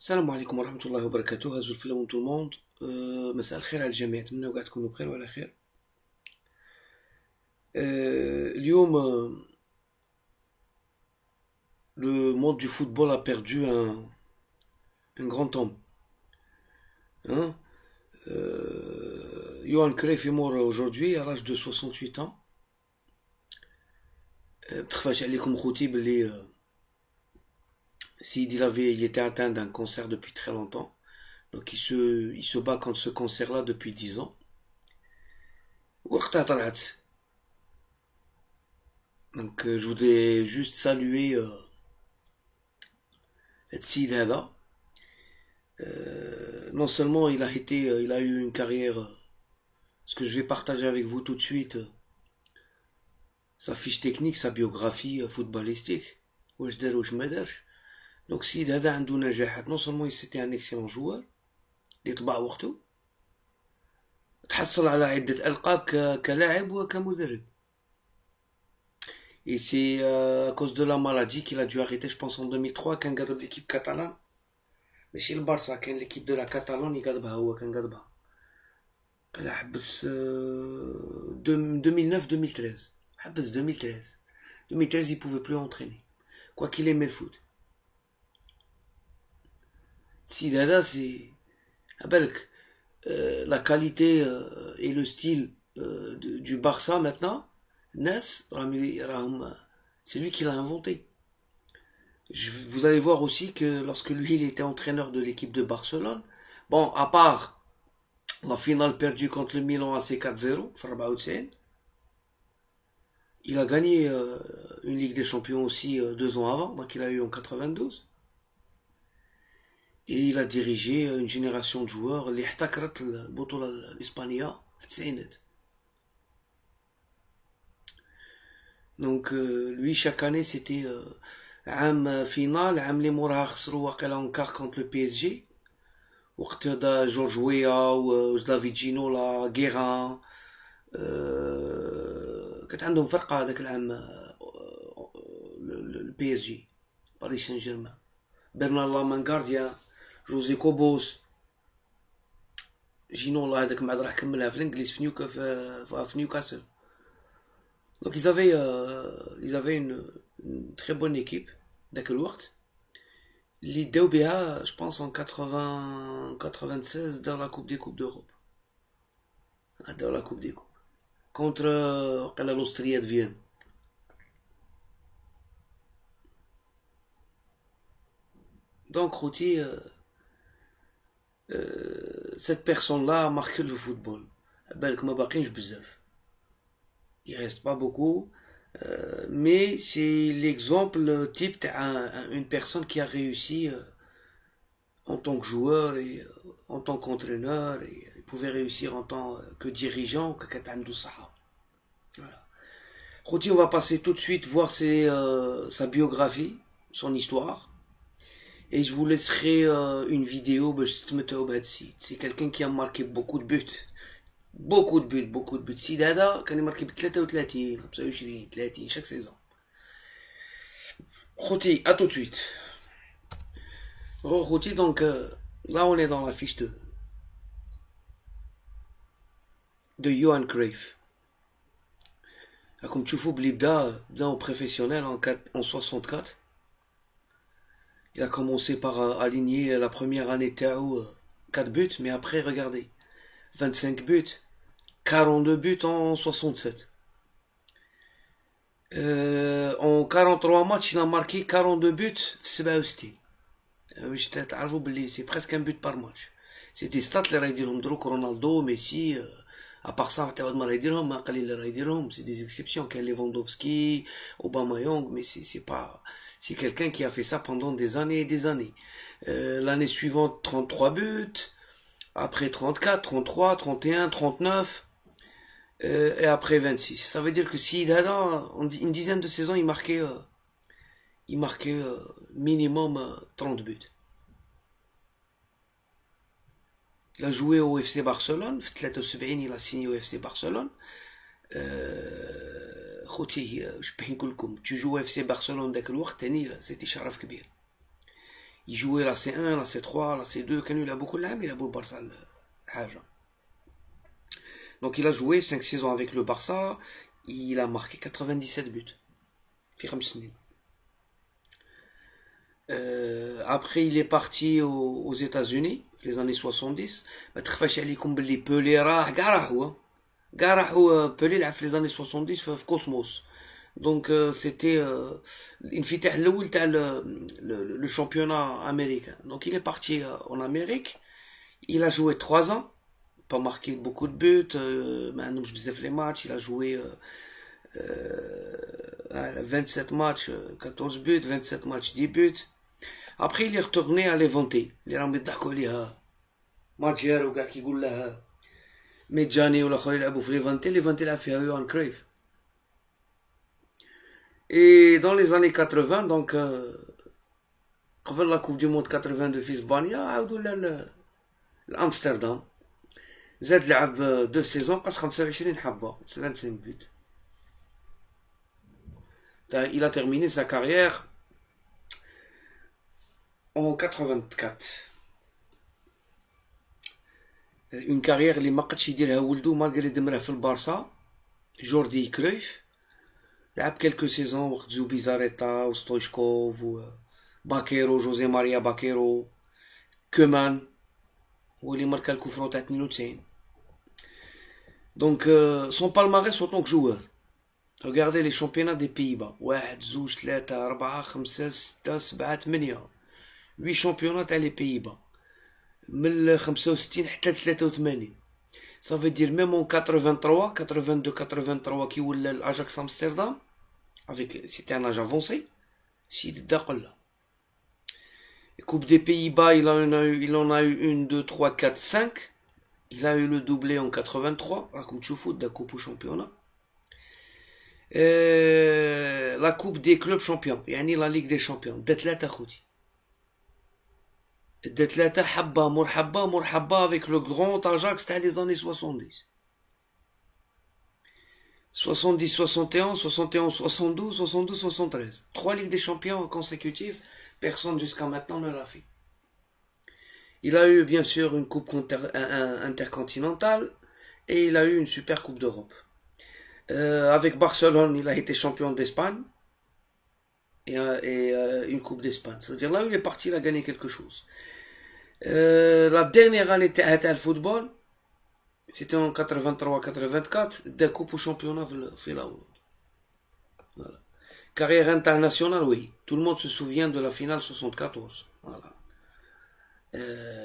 السلام عليكم ورحمة الله وبركاته. هزو الفيلم tout le monde. مساء الخير على الجميع، أتمنى قاعد تكونوا بخير وعلى خير. اليوم le monde du football a perdu un grand homme, hein. Johan Cruyff est mort aujourd'hui à l'âge de 68 ans. بتخفاش عليكم خوتي باللي Sid il était atteint d'un cancer depuis très longtemps. Donc il se bat contre ce cancer-là depuis 10 ans. وقتها طلعت. Donc je voudrais juste saluer Sid Hada. Non seulement il a eu une carrière, ce que je vais partager avec vous tout de suite, sa fiche technique, sa biographie footballistique. واش دار واش ما دارش. Donc Sid Hada عنده نجاحات. Non seulement c'était un excellent joueur اللي طبع وقته، تحصل على عدة ألقاب كلاعب وكمدرب. Et c'est à cause de la maladie qu'il a dû arrêter, je pense en 2003 كان قلب l'équipe catalane. ماشي البارسا، كان l'équipe de la Catalogne يقلبها هو، كان قلبها. قال حبس 2009-2013. حبس 2013. 2013 il pouvait plus entraîner. Quoi qu'il aimait le foot. Sidada c'est بالك la qualité et le style du Barça maintenant. Nes, c'est lui qui l'a inventé. Vous allez voir aussi que lorsque lui il était entraîneur de l'équipe de Barcelone, bon, à part la finale perdue contre le Milan AC 4-0, il a gagné une Ligue des Champions aussi 2 ans avant, donc il a eu en 92. Et il a dirigé une génération de joueurs اللي احتكرت البطولة الإسبانية في التسعينات. Donc lui chaque année c'était عام فينال، عام اللي موراها خسروا واقيلا en quart contre le PSG. وقت هذا جورج ويا ودافيد جينولا غيران، كانت عندهم فرقة هذاك العام البي اس جي باريس سان جيرمان. برنار لامانغارديان، جوزي كوبوس، جينولا هذاك ما عاد راح كملها في الانجليز في نيوكاسل. Donc ils avaient une très bonne équipe ذاك الوقت اللي داو بها je pense en 96 dans la coupe des coupes d'Europe. Dans la coupe des coupes contre l'Austria de Vienne. Donc Routy, cette personne-là a marqué le football. بالك ما باقينش بزاف. Il reste pas beaucoup, mais c'est l'exemple type d'une personne qui a réussi en tant que joueur et en tant qu'entraîneur, et il pouvait réussir en tant que dirigeant, que voilà. Routy, on va passer tout de suite voir sa biographie, son histoire, et je vous laisserai une vidéo. C'est quelqu'un qui a marqué beaucoup de buts. Beaucoup de buts. Sid Hada كان يماركي ب 33 25 30 chaque saison. Routy, à tout de suite. Routy, donc là on est dans la fiche de Johan Cruyff. Comme تشوفوا بلي بدا au professionnel en 64. Il a commencé par aligner la première année تاعو 4 buts, mais après regardez, 25 buts, 42 buts en 67. En 43 matchs, il a marqué 42 buts في 67. باش تعرفوا بلي c'est presque un but par match. C'est des stats اللي راه يديرهم دروك رونالدو ميسي. à part ça تعاود ما راه يديرهم، ما قليل اللي راه يديرهم. c'est des exceptions. كاين ليفاندوفسكي، اوباما يونغ، mais c'est pas, c'est quelqu'un qui a fait ça pendant des années et des années. L'année suivante 33 buts, après 34, 33, 31, 39, et après 26. Ça veut dire que Sid Hada, en une dizaine de saisons, il marquait minimum 30 buts. Il a joué au FC Barcelone. في 73 il a signé au FC Barcelone. خوتي واش بغيت نقول لكم، tu joues au FC Barcelone ذاك الوقت ثاني c'était شرف كبير. Il jouait la C1, la C3, la C2, il a beaucoup de l'âme, il a beaucoup le Barça. Donc il a joué 5 saisons avec le Barça, il a marqué 97 buts. Après il est parti aux États-Unis, les années 70. ما تخفاش عليكم باللي بولي راه كاع راحوا بولي لعب في les années 70 في كوسموس. Donc c'était الانفتاح الاول تاع le championnat américain. Donc il est parti en Amérique, il a joué 3 ans, pas marqué beaucoup de buts, ما عندهمش بزاف les matchs, il a joué 27 matchs, 14 buts, 27 matchs, 10 buts. Après il est retourné à Levante, اللي راهم يضحكوا عليها ماتجير وكاع كيقول له ميجاني والاخرين يلعبوا في ليفانتي لعب فيها يوهان كريف. Et dans les années 80, donc قبل la Coupe du Monde 82 في اسبانيا عاودوا لامستردام، زاد لعب 2 سيزون قاس 25 حبه 25 buts. Il a terminé sa carrière en 84. Une carrière اللي ما قدش يديرها ولدو مالغري دمره في البارسا، جوردي كرويف. لعب quelques saisons وقت زوبيزاريتا وستويشكوف وباكيرو، جوزي ماريا باكيرو، كومان هو اللي ماركا الكوفرون تاع 92. Donc son palmarès en tant que joueur. Regardez les championnats des Pays-Bas. 1 2 3 4 5 6 7 8. 8 championnats تاع les Pays-Bas. من 65 حتى 83. Ça veut dire même en 83, 82, 83 qui ولا l'Ajax Amsterdam, c'était un âge avancé. Si Coupe des Pays-Bas, il en a eu 1, 2, 3, 4, 5. Il a eu le doublé en 83, la Coupe de foot, la Coupe au championnat. La Coupe des clubs champions, يعني la Ligue des champions. D3 خوتي. D3 حبة مرحبا avec le grand Ajax تاع les années 70. 70, 71, 71, 72, 72, 73. 3 Ligues des champions consécutives, personne jusqu'à maintenant ne l'a fait. Il a eu bien sûr une coupe intercontinentale et il a eu une super coupe d'Europe. Avec Barcelone, il a été champion d'Espagne et une coupe d'Espagne. C'est-à-dire là où il est parti, il a gagné quelque chose. La dernière année de football, c'était en 83-84, des coupes au championnat fait là. Voilà. Carrière internationale, oui. Tout le monde se souvient de la finale 74. Voilà.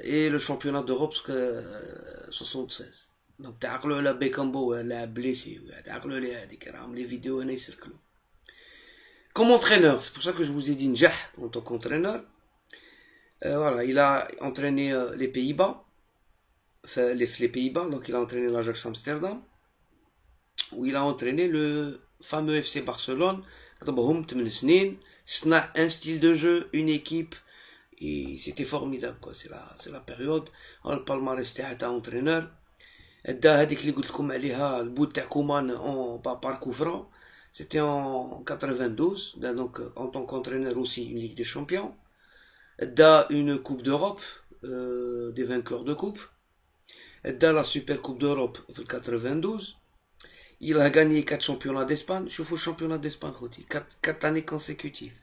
Et le championnat d'Europe 76. Donc تعقلوا على بيكامبو ولا بليسي تعقلوا على هذيك راهم لي فيديو هنا يسركلوا. Comme entraîneur, c'est pour ça que je vous ai dit نجح en tant qu'entraîneur. Voilà, il a entraîné les Pays-Bas. Les Pays-Bas, donc il a entraîné l'Ajax Amsterdam, où il a entraîné le fameux FC Barcelone. Un style de jeu, une équipe, et c'était formidable, quoi. C'est la période. Le palmarès تاع entraîneur. هذيك اللي قلت لكم عليها البوت تاع كومان par coup franc, c'était en 92, donc en tant qu'entraîneur aussi une Ligue des Champions. Une Coupe d'Europe, des vainqueurs de coupe. Dans la Super Coupe d'Europe en 92, il a gagné 4 championnats d'Espagne. Je fais le championnat d'Espagne 4 années consécutives.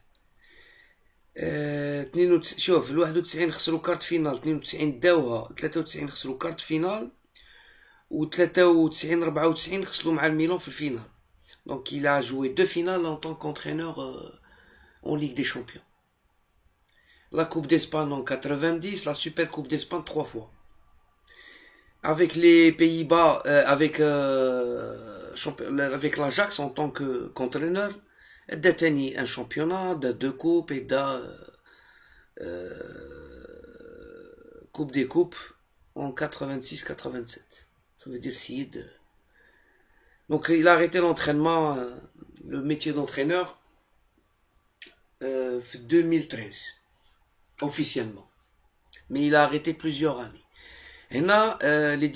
شوف ال 91 خسروا كارت فينال، 92 داوها، 93 خسروا كارت فينال، و 93 94 خسروا مع الميلان في الفينال. Donc il a joué 2 finales en tant qu'entraîneur en Ligue des Champions. La Coupe d'Espagne en 90, la Super Coupe d'Espagne 3 fois. Avec les Pays-Bas, avec l'Ajax en tant qu'entraîneur, détenu un championnat, 2 coupes et 2 Coupe des coupes en 86-87. Ça veut dire Sid. Donc il a arrêté l'entraînement, le métier d'entraîneur, en 2013, officiellement. Mais il a arrêté plusieurs années. Et là, les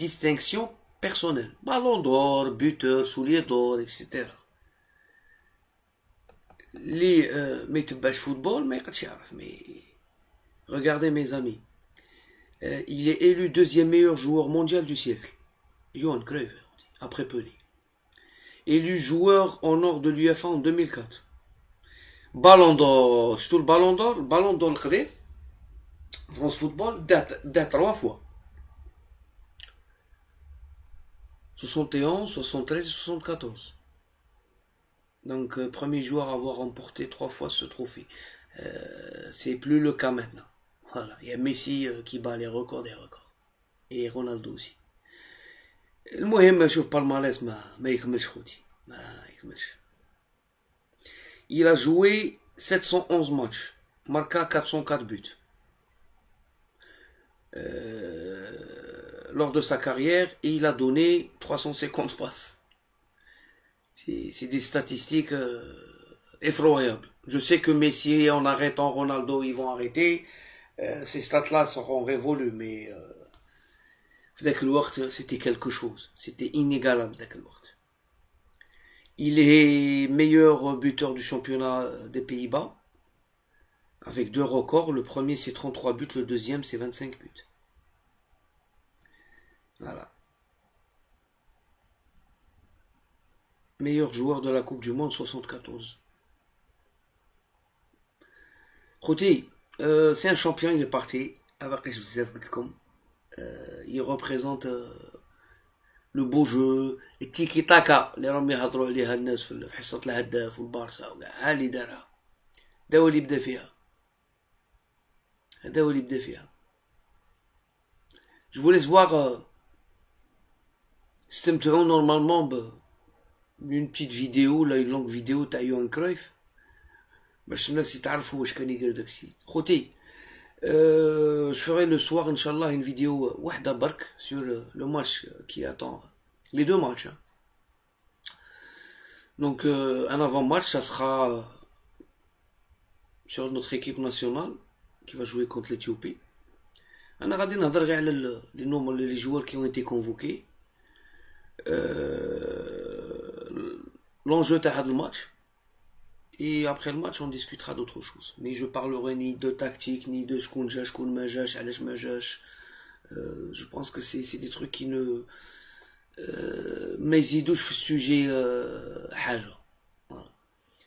distinctions personnelles. Ballon d'or, buteur, soulier d'or, etc. اللي ما يتبعش فوتبول ما يقدش يعرف. مي regardez mes amis, il est élu deuxième meilleur joueur mondial du siècle, Johan Cruyff, après Pelé. Élu joueur en or de l'UEFA en 2004. Ballon d'or, surtout le ballon d'or le France Football date 3 fois. 71, 73 et 74. Donc, premier joueur à avoir remporté 3 fois ce trophée. C'est plus le cas maintenant. Voilà, il y a Messi qui bat les records des records. Et Ronaldo aussi. المهم شوف بالماريس ما يكملش خوتي ما يكملش. Il a joué 711 matchs, marqua 404 buts. Lors de sa carrière, et il a donné 350 passes. C'est des statistiques effroyables. Je sais que Messi, en arrêtant Ronaldo, ils vont arrêter. Ces stats-là seront révolues, mais c'était quelque chose. C'était inégalable. Il est meilleur buteur du championnat des Pays-Bas, avec 2 records. Le premier c'est 33 buts, le deuxième c'est 25 buts. Voilà. Meilleur joueur de la Coupe du Monde 74. Khouti, c'est un champion, il est parti. Il représente le beau jeu, التيكي تاكا اللي راهم يهضروا عليها الناس في حصة الهداف والبارسا وكاع اللي دارها. هذا هو اللي بدا فيها. Je vous laisse voir استمتعوا normalement d'une petite vidéo là, une longue vidéo تاع يوهان كرويف باش الناس يتعرفوا واش كان يدير داكشي. خوتي je ferai le soir Inch'Allah une vidéo wahda bark sur le match qui attend, les 2 matchs. Donc un avant-match, ça sera sur notre équipe nationale qui va jouer contre l'Éthiopie. On a les joueurs qui ont été convoqués, l'enjeu du match. Et après le match, on discutera d'autres choses. Mais je parlerai ni de tactique, ni de je pense que c'est des trucs qui ne ميزيدوش في السوجي حاجة.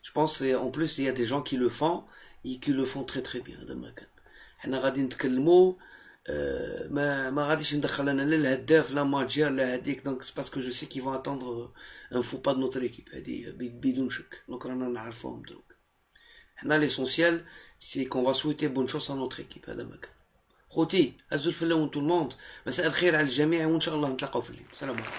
Je pense en plus il y a des gens qui le font et qui le font très très bien. هذا ما كان. حنا غادي نتكلموا ما غاديش ندخل انا لا الهداف لا ماجير لا هذيك. دونك سي باسكو جو سي كي فون اتوندر ان فو با دو نوتر ايكيب هذه بدون شك. دونك رانا نعرفوهم دروك. حنا ليسونسيال سي كون فا سويتي بون شوس ا نوتر ايكيب. هذا ما كان. خوتي هزوا الفله وانتو الموند. مساء الخير على الجميع وان شاء الله نتلاقاو في الليل. سلام عليكم.